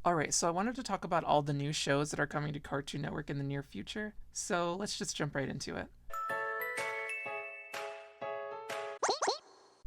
Alright, so I wanted to talk about all the new shows that are coming to Cartoon Network in the near future, so let's just jump right into it.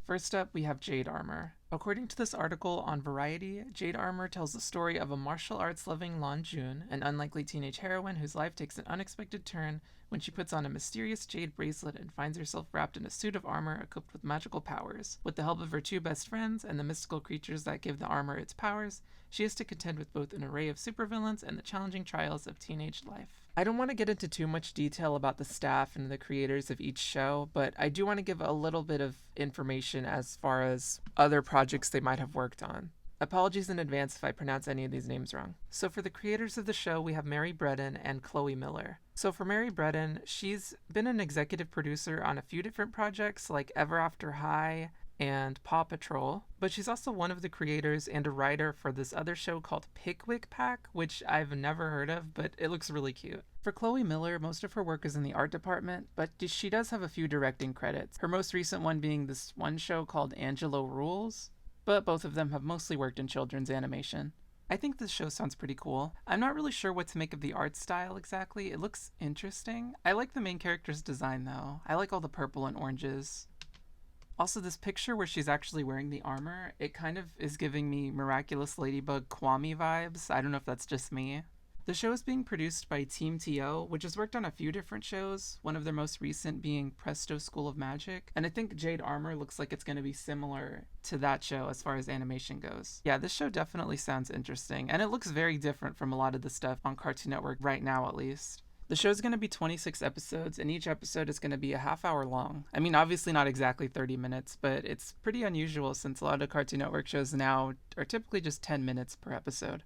First up, we have Jade Armor. According to this article on Variety, Jade Armor tells the story of a martial arts-loving Lan Jun, an unlikely teenage heroine whose life takes an unexpected turn when she puts on a mysterious jade bracelet and finds herself wrapped in a suit of armor equipped with magical powers. With the help of her two best friends and the mystical creatures that give the armor its powers, she has to contend with both an array of supervillains and the challenging trials of teenage life. I don't want to get into too much detail about the staff and the creators of each show, but I do want to give a little bit of information as far as other projects they might have worked on. Apologies in advance if I pronounce any of these names wrong. So for the creators of the show, we have Mary Bredin and Chloe Miller. So for Mary Bredin, she's been an executive producer on a few different projects like Ever After High and Paw Patrol, but she's also one of the creators and a writer for this other show called Pickwick Pack, which I've never heard of, but it looks really cute. For Chloe Miller, most of her work is in the art department, but she does have a few directing credits, her most recent one being this one show called Angelo Rules, but both of them have mostly worked in children's animation. I think this show sounds pretty cool. I'm not really sure what to make of the art style exactly. It looks interesting. I like the main character's design though. I like all the purple and oranges. Also, this picture where she's actually wearing the armor, it kind of is giving me Miraculous Ladybug Kwame vibes. I don't know if that's just me. The show is being produced by TeamTO, which has worked on a few different shows, one of their most recent being Presto School of Magic, and I think Jade Armor looks like it's going to be similar to that show as far as animation goes. Yeah, this show definitely sounds interesting, and it looks very different from a lot of the stuff on Cartoon Network right now at least. The show's going to be 26 episodes, and each episode is going to be a half hour long. I mean, obviously not exactly 30 minutes, but it's pretty unusual since a lot of Cartoon Network shows now are typically just 10 minutes per episode.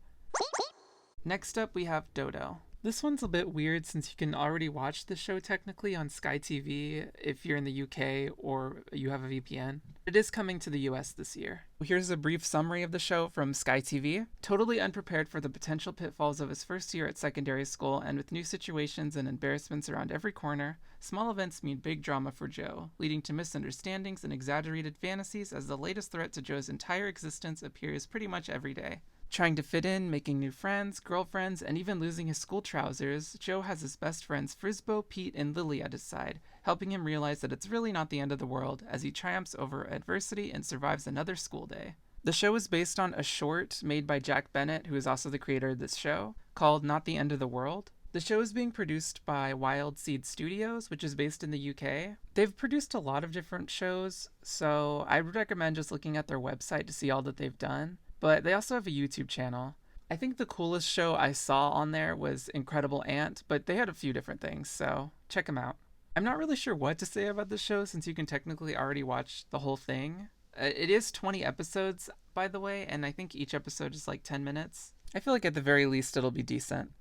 Next up, we have Dodo. This one's a bit weird since you can already watch the show technically on Sky TV if you're in the UK or you have a VPN. It is coming to the US this year. Here's a brief summary of the show from Sky TV. Totally unprepared for the potential pitfalls of his first year at secondary school, and with new situations and embarrassments around every corner, small events mean big drama for Joe, leading to misunderstandings and exaggerated fantasies as the latest threat to Joe's entire existence appears pretty much every day. Trying to fit in, making new friends, girlfriends, and even losing his school trousers, Joe has his best friends Frisbo, Pete, and Lily at his side, helping him realize that it's really not the end of the world as he triumphs over adversity and survives another school day. The show is based on a short made by Jack Bennett, who is also the creator of this show, called Not the End of the World. The show is being produced by Wildseed Studios, which is based in the UK. They've produced a lot of different shows, so I would recommend just looking at their website to see all that they've done. But they also have a YouTube channel. I think the coolest show I saw on there was Incredible Ant, but they had a few different things, so check them out. I'm not really sure what to say about the show since you can technically already watch the whole thing. It is 20 episodes, by the way, and I think each episode is like 10 minutes. I feel like at the very least it'll be decent.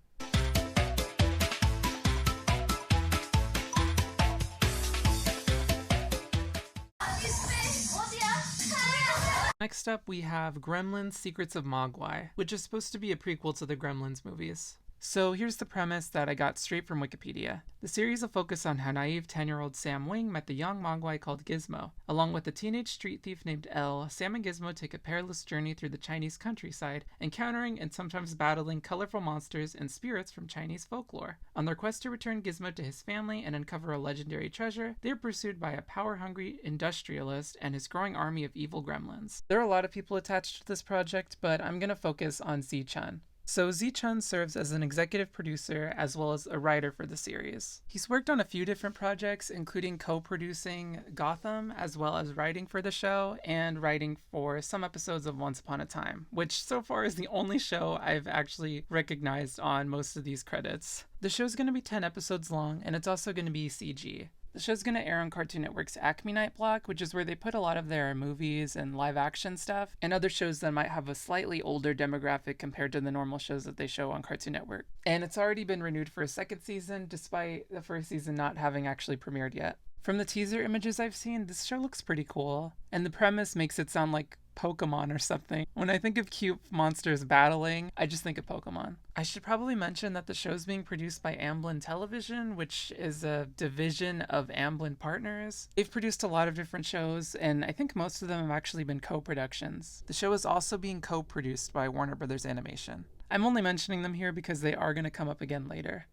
Next up, we have Gremlins Secrets of Mogwai, which is supposed to be a prequel to the Gremlins movies. So here's the premise that I got straight from Wikipedia. The series will focus on how naive 10-year-old Sam Wing met the young Mogwai called Gizmo. Along with a teenage street thief named Elle, Sam and Gizmo take a perilous journey through the Chinese countryside, encountering and sometimes battling colorful monsters and spirits from Chinese folklore. On their quest to return Gizmo to his family and uncover a legendary treasure, they are pursued by a power-hungry industrialist and his growing army of evil gremlins. There are a lot of people attached to this project, but I'm going to focus on Tze Chun. So Tze Chun serves as an executive producer as well as a writer for the series. He's worked on a few different projects, including co-producing Gotham, as well as writing for the show, and writing for some episodes of Once Upon a Time, which so far is the only show I've actually recognized on most of these credits. The show's going to be 10 episodes long, and it's also going to be CG. The show's going to air on Cartoon Network's Acme Night block, which is where they put a lot of their movies and live action stuff, and other shows that might have a slightly older demographic compared to the normal shows that they show on Cartoon Network. And it's already been renewed for a second season, despite the first season not having actually premiered yet. From the teaser images I've seen, this show looks pretty cool, and the premise makes it sound like Pokemon or something. When I think of cute monsters battling, I just think of Pokemon. I should probably mention that the show's being produced by Amblin Television, which is a division of Amblin Partners. They've produced a lot of different shows, and I think most of them have actually been co-productions. The show is also being co-produced by Warner Brothers Animation. I'm only mentioning them here because they are going to come up again later.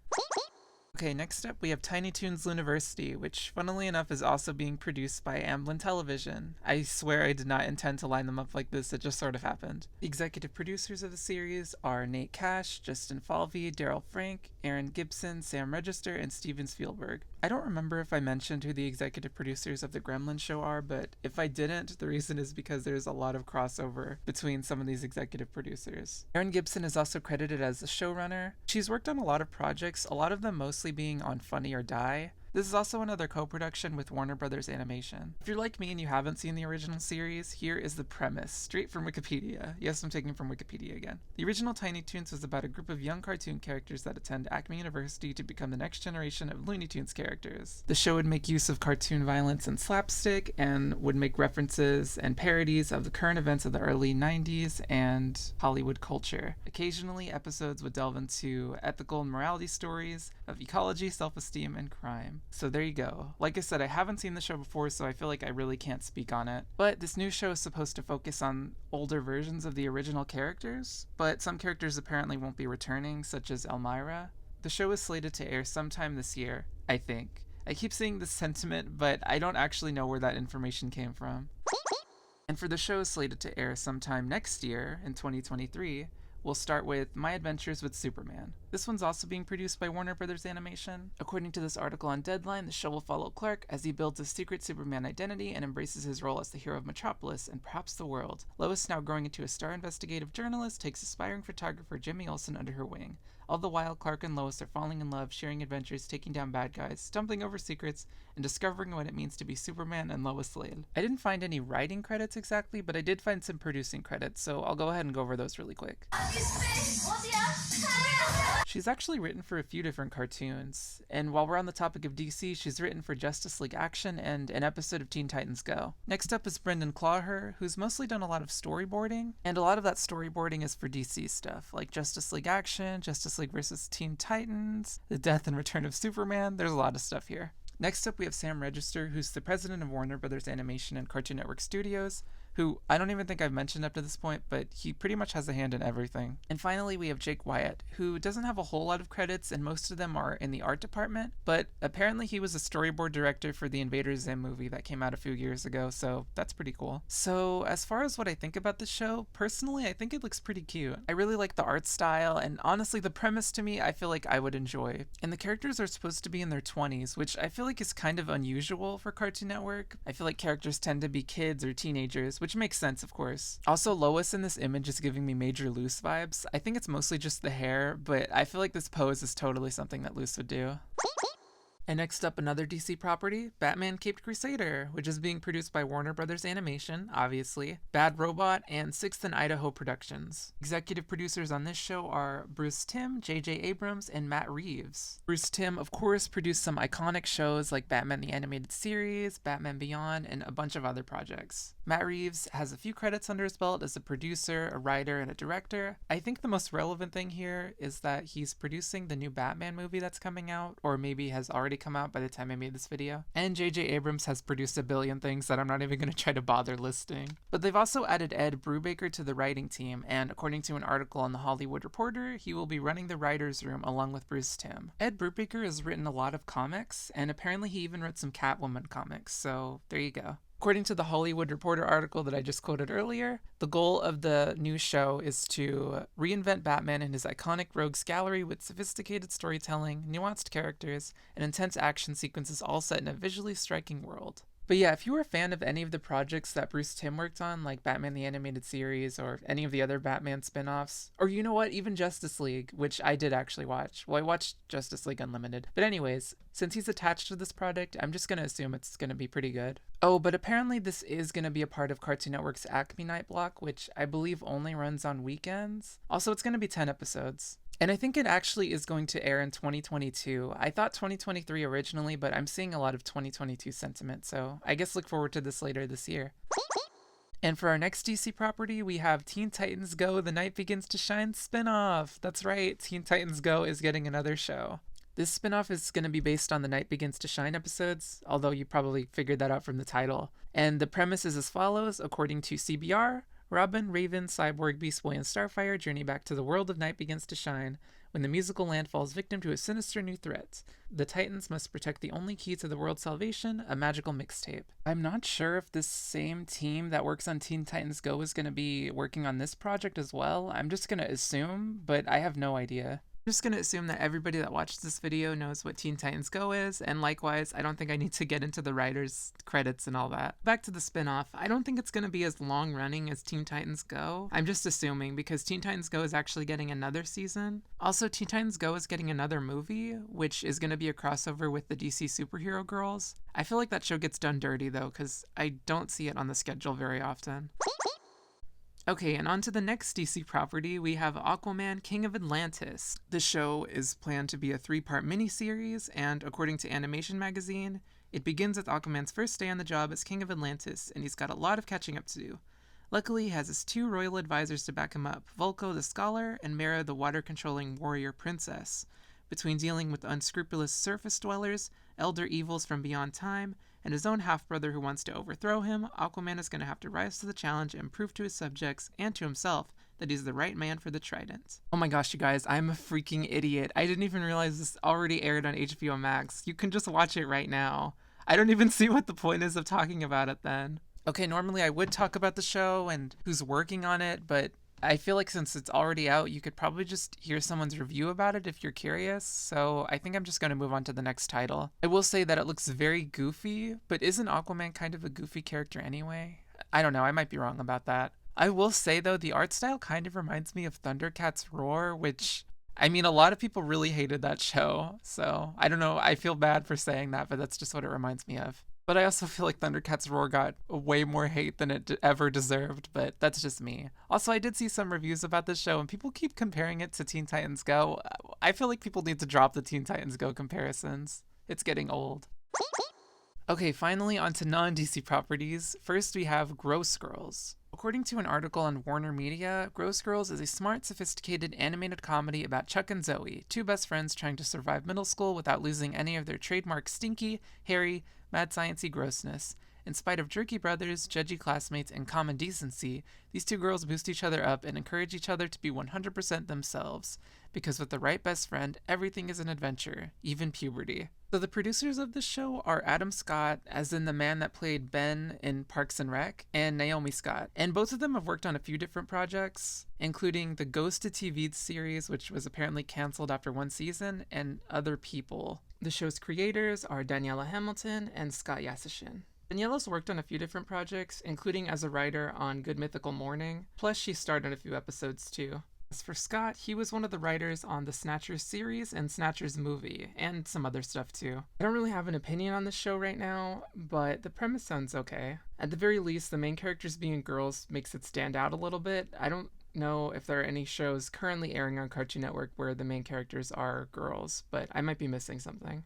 Okay, next up we have Tiny Toons Looniversity, which funnily enough is also being produced by Amblin Television. I swear I did not intend to line them up like this, it just sort of happened. The executive producers of the series are Nate Cash, Justin Falvey, Daryl Frank, Aaron Gibson, Sam Register, and Steven Spielberg. I don't remember if I mentioned who the executive producers of the Gremlins show are, but if I didn't, the reason is because there's a lot of crossover between some of these executive producers. Aaron Gibson is also credited as the showrunner. She's worked on a lot of projects, a lot of them mostly being on Funny or Die. This is also another co-production with Warner Brothers Animation. If you're like me and you haven't seen the original series, here is the premise, straight from Wikipedia. Yes, I'm taking from Wikipedia again. The original Tiny Toons was about a group of young cartoon characters that attend Acme University to become the next generation of Looney Tunes characters. The show would make use of cartoon violence and slapstick, and would make references and parodies of the current events of the early 90s and Hollywood culture. Occasionally, episodes would delve into ethical and morality stories of ecology, self-esteem, and crime. So there you go. Like I said, I haven't seen the show before, so I feel like I really can't speak on it. But this new show is supposed to focus on older versions of the original characters, but some characters apparently won't be returning, such as Elmira. The show is slated to air sometime this year, I think. I keep seeing this sentiment, but I don't actually know where that information came from. And for the show is slated to air sometime next year, in 2023, we'll start with My Adventures with Superman. This one's also being produced by Warner Brothers Animation. According to this article on Deadline, the show will follow Clark as he builds a secret Superman identity and embraces his role as the hero of Metropolis and perhaps the world. Lois, now growing into a star investigative journalist, takes aspiring photographer Jimmy Olsen under her wing. All the while, Clark and Lois are falling in love, sharing adventures, taking down bad guys, stumbling over secrets, and discovering what it means to be Superman and Lois Lane. I didn't find any writing credits exactly, but I did find some producing credits, so I'll go ahead and go over those really quick. She's actually written for a few different cartoons, and while we're on the topic of DC, she's written for Justice League Action and an episode of Teen Titans Go. Next up is Brendan Clawher, who's mostly done a lot of storyboarding, and a lot of that storyboarding is for DC stuff, like Justice League Action, Justice League vs. Teen Titans, The Death and Return of Superman. There's a lot of stuff here. Next up we have Sam Register, who's the president of Warner Brothers Animation and Cartoon Network Studios, who I don't even think I've mentioned up to this point, but he pretty much has a hand in everything. And finally, we have Jake Wyatt, who doesn't have a whole lot of credits, and most of them are in the art department, but apparently he was a storyboard director for the Invader Zim movie that came out a few years ago, so that's pretty cool. So as far as what I think about the show, personally, I think it looks pretty cute. I really like the art style, and honestly, the premise to me, I feel like I would enjoy. And the characters are supposed to be in their 20s, which I feel like is kind of unusual for Cartoon Network. I feel like characters tend to be kids or teenagers, which makes sense, of course. Also, Lois in this image is giving me Major Loose vibes. I think it's mostly just the hair, but I feel like this pose is totally something that Loose would do. And next up, another DC property, Batman Caped Crusader, which is being produced by Warner Brothers Animation, obviously, Bad Robot, and 6th and Idaho Productions. Executive producers on this show are Bruce Timm, J.J. Abrams, and Matt Reeves. Bruce Timm, of course, produced some iconic shows like Batman the Animated Series, Batman Beyond, and a bunch of other projects. Matt Reeves has a few credits under his belt as a producer, a writer, and a director. I think the most relevant thing here is that he's producing the new Batman movie that's coming out, or maybe has already come out by the time I made this video. And J.J. Abrams has produced a billion things that I'm not even going to try to bother listing. But they've also added Ed Brubaker to the writing team, and according to an article on The Hollywood Reporter, he will be running the writer's room along with Bruce Timm. Ed Brubaker has written a lot of comics, and apparently he even wrote some Catwoman comics, so there you go. According to the Hollywood Reporter article that I just quoted earlier, the goal of the new show is to reinvent Batman in his iconic rogues gallery with sophisticated storytelling, nuanced characters, and intense action sequences all set in a visually striking world. But yeah, if you were a fan of any of the projects that Bruce Timm worked on, like Batman the Animated Series or any of the other Batman spin-offs, or you know what, even Justice League, which I did actually watch. Well, I watched Justice League Unlimited. But anyways, since he's attached to this project, I'm just going to assume it's going to be pretty good. Oh, but apparently this is going to be a part of Cartoon Network's Acme Night block, which I believe only runs on weekends. Also, it's going to be 10 episodes. And I think it actually is going to air in 2022. I thought 2023 originally, but I'm seeing a lot of 2022 sentiment, so I guess look forward to this later this year. And for our next DC property, we have Teen Titans Go! The Night Begins to Shine spinoff. That's right, Teen Titans Go! Is getting another show. This spinoff is going to be based on the Night Begins to Shine episodes, although you probably figured that out from the title. And the premise is as follows, according to CBR. Robin, Raven, Cyborg, Beast Boy, and Starfire journey back to the world of Night Begins to Shine when the musical land falls victim to a sinister new threat. The Titans must protect the only key to the world's salvation, a magical mixtape. I'm not sure if this same team that works on Teen Titans Go is going to be working on this project as well. I'm just going to assume, but I have no idea. I'm just going to assume that everybody that watched this video knows what Teen Titans Go is, and likewise, I don't think I need to get into the writers' credits and all that. Back to the spin-off, I don't think it's going to be as long-running as Teen Titans Go. I'm just assuming, because Teen Titans Go is actually getting another season. Also, Teen Titans Go is getting another movie, which is going to be a crossover with the DC Superhero Girls. I feel like that show gets done dirty, though, because I don't see it on the schedule very often. Okay, and on to the next DC property, we have Aquaman, King of Atlantis. The show is planned to be a 3-part miniseries, and according to Animation Magazine, it begins with Aquaman's first day on the job as King of Atlantis, and he's got a lot of catching up to do. Luckily, he has his 2 royal advisors to back him up, Vulko the Scholar and Mera the water-controlling warrior princess. Between dealing with unscrupulous surface dwellers, elder evils from beyond time, and his own half-brother who wants to overthrow him, Aquaman is going to have to rise to the challenge and prove to his subjects and to himself that he's the right man for the trident. Oh my gosh, you guys, I'm a freaking idiot. I didn't even realize this already aired on HBO Max. You can just watch it right now. I don't even see what the point is of talking about it then. Okay, normally I would talk about the show and who's working on it, but I feel like since it's already out, you could probably just hear someone's review about it if you're curious, so I think I'm just going to move on to the next title. I will say that it looks very goofy, but isn't Aquaman kind of a goofy character anyway? I don't know, I might be wrong about that. I will say though, the art style kind of reminds me of Thundercats Roar, which, I mean, a lot of people really hated that show, so I don't know, I feel bad for saying that, but that's just what it reminds me of. But I also feel like Thundercats Roar got way more hate than it ever deserved, but that's just me. Also, I did see some reviews about this show, and people keep comparing it to Teen Titans Go. I feel like people need to drop the Teen Titans Go comparisons. It's getting old. Okay, finally onto non-DC properties. First, we have Gross Girls. According to an article on WarnerMedia, Gross Girls is a smart, sophisticated animated comedy about Chuck and Zoe, 2 best friends trying to survive middle school without losing any of their trademark stinky, hairy, mad sciencey grossness. In spite of jerky brothers, judgy classmates, and common decency, these 2 girls boost each other up and encourage each other to be 100% themselves. Because with the right best friend, everything is an adventure, even puberty. So the producers of this show are Adam Scott, as in the man that played Ben in Parks and Rec, and Naomi Scott. And both of them have worked on a few different projects, including the Ghosted TV series, which was apparently canceled after 1 season, and Other People. The show's creators are Daniela Hamilton and Scott Yassishin. Daniela's worked on a few different projects, including as a writer on Good Mythical Morning, plus she starred in a few episodes too. As for Scott, he was one of the writers on the Snatchers series and Snatchers movie, and some other stuff too. I don't really have an opinion on this show right now, but the premise sounds okay. At the very least, the main characters being girls makes it stand out a little bit. I don't know if there are any shows currently airing on Cartoon Network where the main characters are girls, but I might be missing something.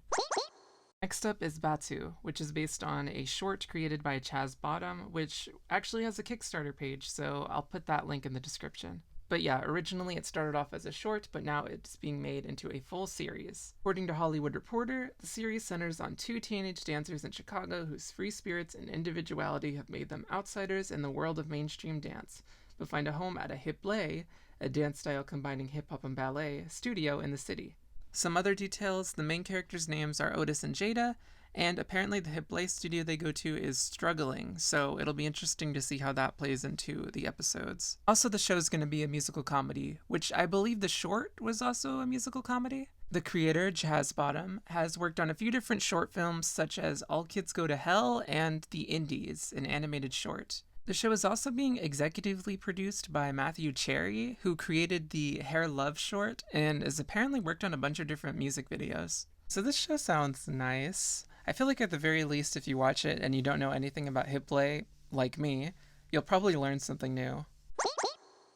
Next up is Battu, which is based on a short created by Chaz Bottom, which actually has a Kickstarter page, so I'll put that link in the description. But yeah, originally it started off as a short, but now it's being made into a full series. According to Hollywood Reporter, the series centers on 2 teenage dancers in Chicago whose free spirits and individuality have made them outsiders in the world of mainstream dance, but find a home at a Hip-Lay, a dance style combining hip-hop and ballet, studio in the city. Some other details, the main characters' names are Otis and Jada, and apparently the Hip-Lay studio they go to is struggling, so it'll be interesting to see how that plays into the episodes. Also, the show's going to be a musical comedy, which I believe the short was also a musical comedy. The creator, Chaz Bottom, has worked on a few different short films such as All Kids Go to Hell and The Indies, an animated short. The show is also being executively produced by Matthew Cherry, who created the Hair Love short and has apparently worked on a bunch of different music videos. So this show sounds nice. I feel like at the very least, if you watch it and you don't know anything about Hip-Lay, like me, you'll probably learn something new.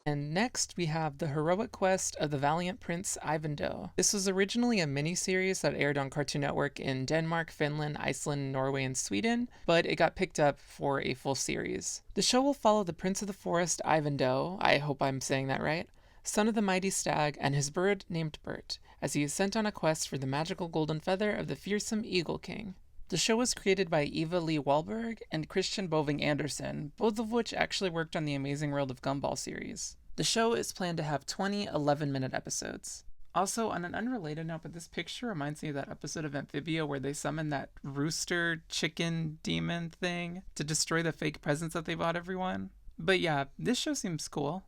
And next, we have The Heroic Quest of the Valiant Prince Ivandoe. This was originally a miniseries that aired on Cartoon Network in Denmark, Finland, Iceland, Norway, and Sweden, but it got picked up for a full series. The show will follow the Prince of the Forest, Ivandoe, I hope I'm saying that right, son of the mighty stag, and his bird named Bert, as he is sent on a quest for the magical golden feather of the fearsome Eagle King. The show was created by Eva Lee Wahlberg and Christian Boving Anderson, both of which actually worked on the Amazing World of Gumball series. The show is planned to have 20 11-minute episodes. Also, on an unrelated note, but this picture reminds me of that episode of Amphibia where they summon that rooster chicken demon thing to destroy the fake presents that they bought everyone. But yeah, this show seems cool.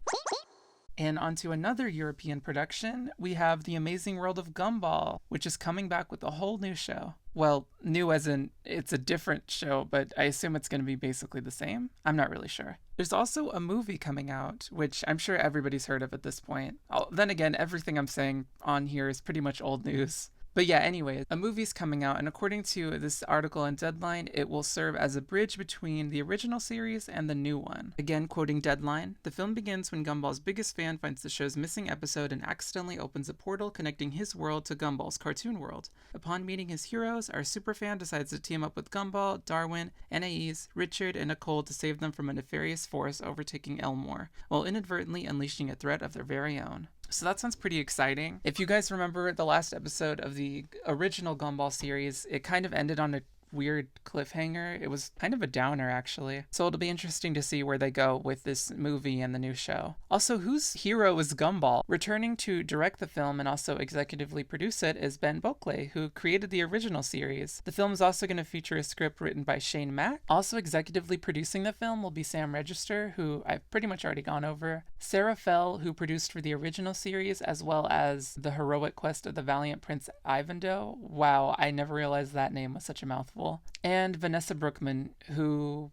And onto another European production, we have The Amazing World of Gumball, which is coming back with a whole new show. Well, new as in it's a different show, but I assume it's going to be basically the same. I'm not really sure. There's also a movie coming out, which I'm sure everybody's heard of at this point. Then again, everything I'm saying on here is pretty much old news. But yeah, anyway, a movie's coming out, and according to this article on Deadline, it will serve as a bridge between the original series and the new one. Again, quoting Deadline, the film begins when Gumball's biggest fan finds the show's missing episode and accidentally opens a portal connecting his world to Gumball's cartoon world. Upon meeting his heroes, our superfan decides to team up with Gumball, Darwin, Anais, Richard, and Nicole to save them from a nefarious force overtaking Elmore, while inadvertently unleashing a threat of their very own. So that sounds pretty exciting. If you guys remember the last episode of the original Gumball series, it kind of ended on a weird cliffhanger. It was kind of a downer, actually. So it'll be interesting to see where they go with this movie and the new show. Also, whose hero is Gumball? Returning to direct the film and also executively produce it is Ben Bokley, who created the original series. The film is also going to feature a script written by Shane Mack. Also executively producing the film will be Sam Register, who I've pretty much already gone over, Sarah Fell, who produced for the original series, as well as The Heroic Quest of the Valiant Prince Ivandoe. Wow, I never realized that name was such a mouthful. And Vanessa Brookman, who,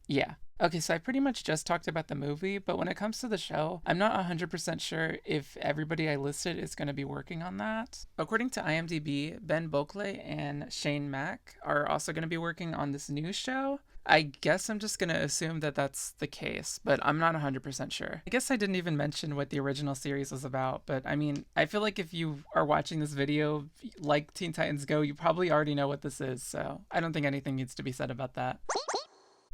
yeah. Okay, so I pretty much just talked about the movie, but when it comes to the show, I'm not 100% sure if everybody I listed is going to be working on that. According to IMDb, Ben Bokley and Shane Mack are also going to be working on this new show. I guess I'm just going to assume that that's the case, but I'm not 100% sure. I guess I didn't even mention what the original series was about, but I mean, I feel like if you are watching this video like Teen Titans Go, you probably already know what this is, so I don't think anything needs to be said about that.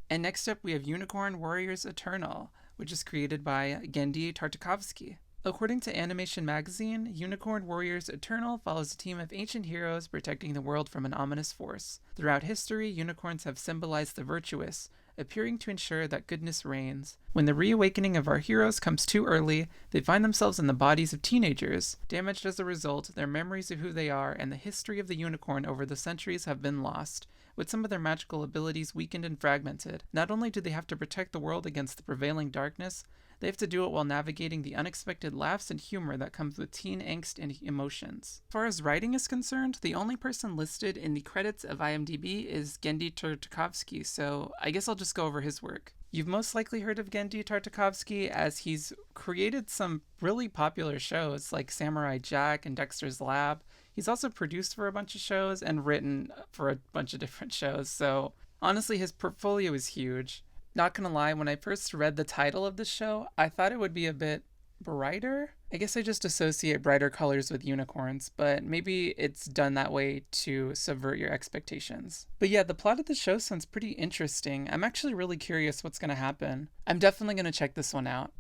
And next up, we have Unicorn Warriors Eternal, which is created by Genndy Tartakovsky. According to Animation Magazine, Unicorn Warriors Eternal follows a team of ancient heroes protecting the world from an ominous force. Throughout history, unicorns have symbolized the virtuous, appearing to ensure that goodness reigns. When the reawakening of our heroes comes too early, they find themselves in the bodies of teenagers. Damaged as a result, their memories of who they are and the history of the unicorn over the centuries have been lost, with some of their magical abilities weakened and fragmented. Not only do they have to protect the world against the prevailing darkness, they have to do it while navigating the unexpected laughs and humor that comes with teen angst and emotions. As far as writing is concerned, the only person listed in the credits of IMDb is Genndy Tartakovsky, so I guess I'll just go over his work. You've most likely heard of Genndy Tartakovsky as he's created some really popular shows like Samurai Jack and Dexter's Lab. He's also produced for a bunch of shows and written for a bunch of different shows, so honestly his portfolio is huge. Not gonna lie, when I first read the title of the show, I thought it would be a bit brighter. I guess I just associate brighter colors with unicorns, but maybe it's done that way to subvert your expectations. But yeah, the plot of the show sounds pretty interesting. I'm actually really curious what's gonna happen. I'm definitely gonna check this one out.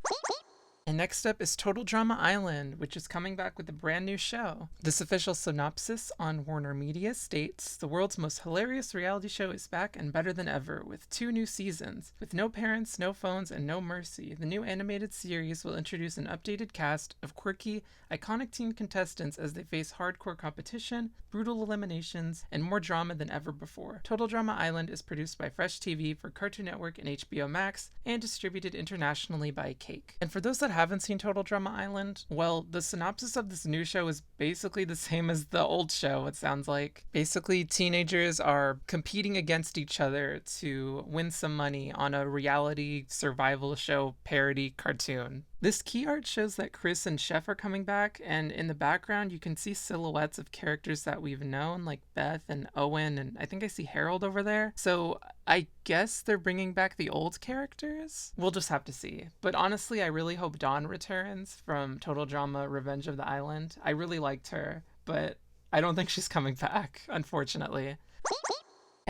And next up is Total Drama Island, which is coming back with a brand new show. This official synopsis on WarnerMedia states, the world's most hilarious reality show is back and better than ever, with 2 new seasons. With no parents, no phones, and no mercy, the new animated series will introduce an updated cast of quirky, iconic teen contestants as they face hardcore competition, brutal eliminations, and more drama than ever before. Total Drama Island is produced by Fresh TV for Cartoon Network and HBO Max, and distributed internationally by Cake. And for those that haven't seen Total Drama Island, well, the synopsis of this new show is basically the same as the old show, it sounds like. Basically, teenagers are competing against each other to win some money on a reality survival show parody cartoon. This key art shows that Chris and Chef are coming back, and in the background you can see silhouettes of characters that we've known, like Beth and Owen, and I think I see Harold over there. So I guess they're bringing back the old characters? We'll just have to see. But honestly, I really hope Dawn returns from Total Drama Revenge of the Island. I really liked her, but I don't think she's coming back, unfortunately.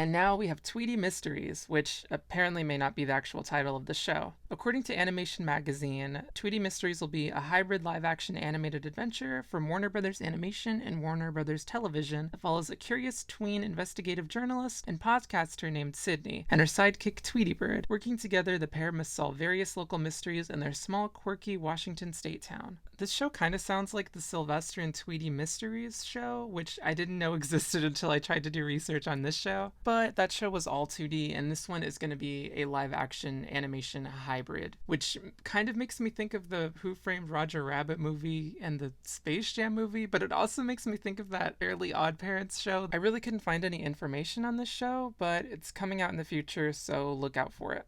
And now we have Tweety Mysteries, which apparently may not be the actual title of the show. According to Animation Magazine, Tweety Mysteries will be a hybrid live-action animated adventure from Warner Brothers Animation and Warner Brothers Television that follows a curious tween investigative journalist and podcaster named Sydney and her sidekick Tweety Bird. Working together, the pair must solve various local mysteries in their small, quirky Washington state town. This show kind of sounds like the Sylvester and Tweety Mysteries show, which I didn't know existed until I tried to do research on this show. But that show was all 2D, and this one is going to be a live-action animation hybrid, which kind of makes me think of the Who Framed Roger Rabbit movie and the Space Jam movie, but it also makes me think of that Fairly Odd Parents show. I really couldn't find any information on this show, but it's coming out in the future, so look out for it.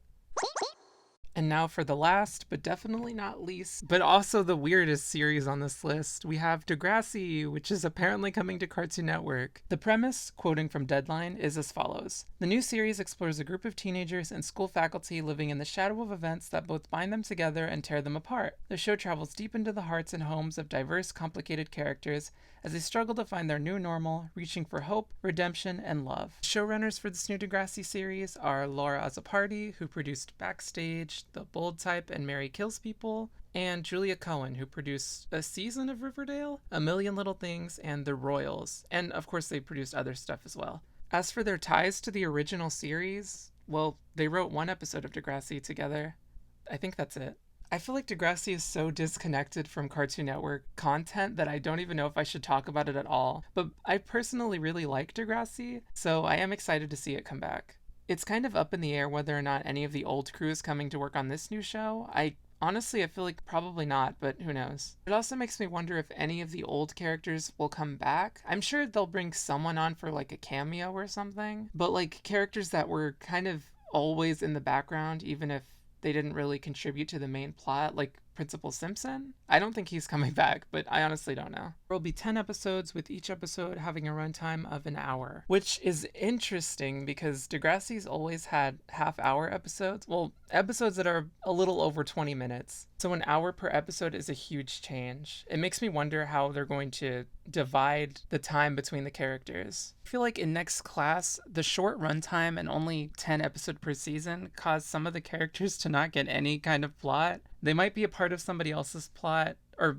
And now for the last, but definitely not least, but also the weirdest series on this list, we have Degrassi, which is apparently coming to Cartoon Network. The premise, quoting from Deadline, is as follows. The new series explores a group of teenagers and school faculty living in the shadow of events that both bind them together and tear them apart. The show travels deep into the hearts and homes of diverse, complicated characters as they struggle to find their new normal, reaching for hope, redemption, and love. Showrunners for this new Degrassi series are Laura Azzopardi, who produced Backstage, The Bold Type, and Mary Kills People, and Julia Cohen, who produced a season of Riverdale, A Million Little Things, and The Royals. And of course, they produced other stuff as well. As for their ties to the original series, well, they wrote one episode of Degrassi together. I think that's it. I feel like Degrassi is so disconnected from Cartoon Network content that I don't even know if I should talk about it at all. But I personally really like Degrassi, so I am excited to see it come back. It's kind of up in the air whether or not any of the old crew is coming to work on this new show. Honestly, I feel like probably not, but who knows. It also makes me wonder if any of the old characters will come back. I'm sure they'll bring someone on for like a cameo or something, but like characters that were kind of always in the background, even if they didn't really contribute to the main plot, like Principal Simpson. I don't think he's coming back, but I honestly don't know. There will be 10 episodes, with each episode having a runtime of an hour, which is interesting because Degrassi's always had half-hour episodes. Well, episodes that are a little over 20 minutes. So an hour per episode is a huge change. It makes me wonder how they're going to divide the time between the characters. I feel like in Next Class, the short runtime and only 10 episodes per season caused some of the characters to not get any kind of plot. They might be a part of somebody else's plot or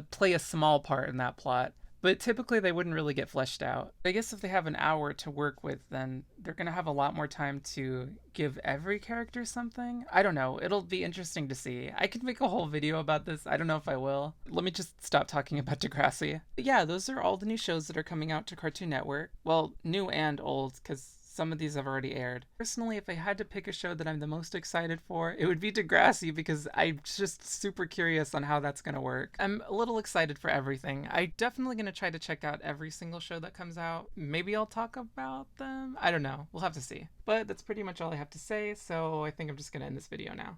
play a small part in that plot, but typically they wouldn't really get fleshed out. I guess if they have an hour to work with, then they're going to have a lot more time to give every character something. I don't know. It'll be interesting to see. I could make a whole video about this. I don't know if I will. Let me just stop talking about Degrassi. But yeah, those are all the new shows that are coming out to Cartoon Network. Well, new and old, because some of these have already aired. Personally, if I had to pick a show that I'm the most excited for, it would be Degrassi because I'm just super curious on how that's going to work. I'm a little excited for everything. I'm definitely going to try to check out every single show that comes out. Maybe I'll talk about them. I don't know. We'll have to see. But that's pretty much all I have to say, so I think I'm just going to end this video now.